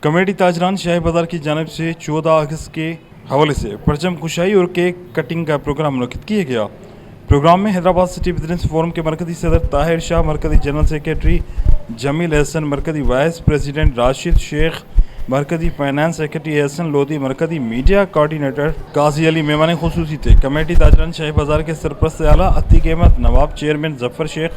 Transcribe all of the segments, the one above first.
Committee ताजरान शाही बाजार की जानिब से 14 अगस्त के हवाले से परचम कुशाई और केक कटिंग का प्रोग्राम मुनक़िद किया गया। प्रोग्राम में हैदराबाद सिटी बिजनेस फोरम के मरकज़ी सदर ताहिर शाह, मरकज़ी जनरल सेक्रेटरी जमील एहसन, मरकज़ी वाइस प्रेसिडेंट राशिद शेख, मरकज़ी फाइनेंस सेक्रेटरी एहसन लोधी, मरकज़ी मीडिया कोऑर्डिनेटर काजी अली मेहमान खुसूसी थे। कमेटी ताजरान शाही बाजार के सरपरस्त आला अतीक अहमद, नवाब chairman Zafar Sheikh,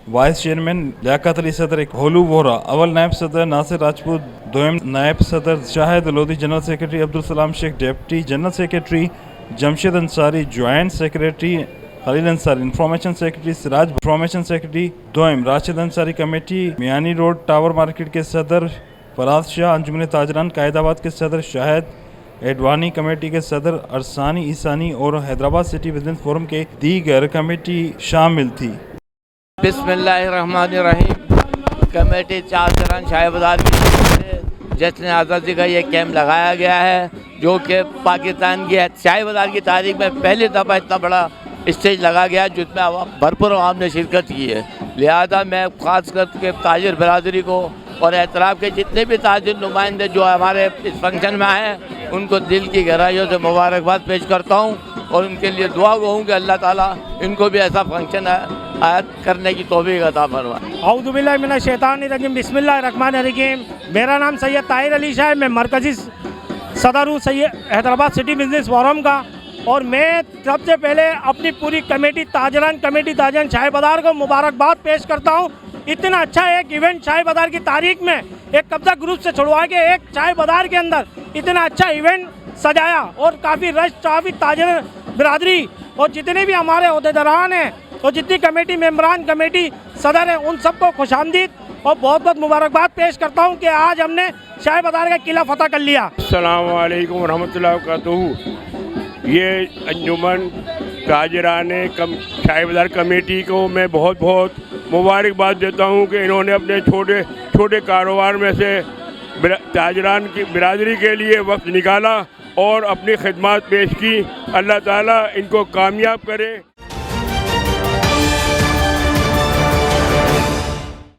vice chairman Liaquat Ali सदर होलू वोहरा, अव्वल नायब सदर नासिर राजपूत, दोयम नायब सदर Shahid Lodhi, general secretary Abdul Salam Sheikh, deputy general secretary Jamshed Ansari, joint secretary Khalil Ansari, information secretary Siraj, information secretary दोयम Rashid Ansari, committee Miani road tower market के सदर फराज शाह, अंजुमन ताजरान कायदाबाद के सदर शाहिद एडवानी, कमेटी के सदर अरसानी ईसानी और हैदराबाद सिटी बिजनेस फोरम के दीगर कमेटी शामिल थी। बिस्मिल्लाहिर्रहमानिर्रहीम। कमेटी ताजरान शाही बाजार की तरफ से जश्न आज़ादी का ये कैंप लगाया गया है, जो कि पाकिस्तान की शाही बाजार की तारीख में पहली दफ़ा इतना बड़ा स्टेज लगा गया जिसमें भरपूर आवाम ने शिरकत की है। लिहाजा मैं ख़ास करके ताजिर बरादरी को और एतराफ़ के जितने भी ताजिर नुमाइंदे जो हमारे इस फंक्शन में आए हैं उनको दिल की गहराइयों से मुबारकबाद पेश करता हूँ और उनके लिए दुआ कहूँ कि अल्लाह ताला इनको भी ऐसा फंक्शन आयत करने की तौफीक अता फरमाए। औज़ु बिल्लाहि मिनश शैतानिर रजीम, बिस्मिल्लाहिर्रहमानिर्रहीम। मेरा नाम सैयद ताहिर अली शाह है, मैं मरकज़ी सदर हूँ हैदराबाद सिटी बिजनेस फोरम का। और मैं सबसे पहले अपनी पूरी कमेटी ताजरान शाही बाजार को मुबारकबाद पेश करता हूँ। इतना अच्छा एक इवेंट शाही बाजार की तारीख में एक कब्जा ग्रुप से छुड़वा के एक शाही बाजार के अंदर इतना अच्छा इवेंट सजाया और काफ़ी रश, काफ़ी ताजिर बिरादरी और जितने भी हमारे अहदेदारान हैं और जितनी कमेटी मेम्बरान, कमेटी सदर हैं, उन सबको खुशामदीद और बहुत बहुत मुबारकबाद पेश करता हूँ कि आज हमने शाही बाजार का किला फतह कर लिया। अस्सलामु अलैकुम रहमतुल्लाहि व बरकातहू। ये अंजुमन ताजरान शाही बाजार कमेटी को मैं बहुत बहुत मुबारकबाद देता हूँ कि इन्होंने अपने छोटे छोटे कारोबार में से ताजरान की बिरादरी के लिए वक्त निकाला और अपनी खिदमत पेश की। अल्लाह ताला इनको कामयाब करे।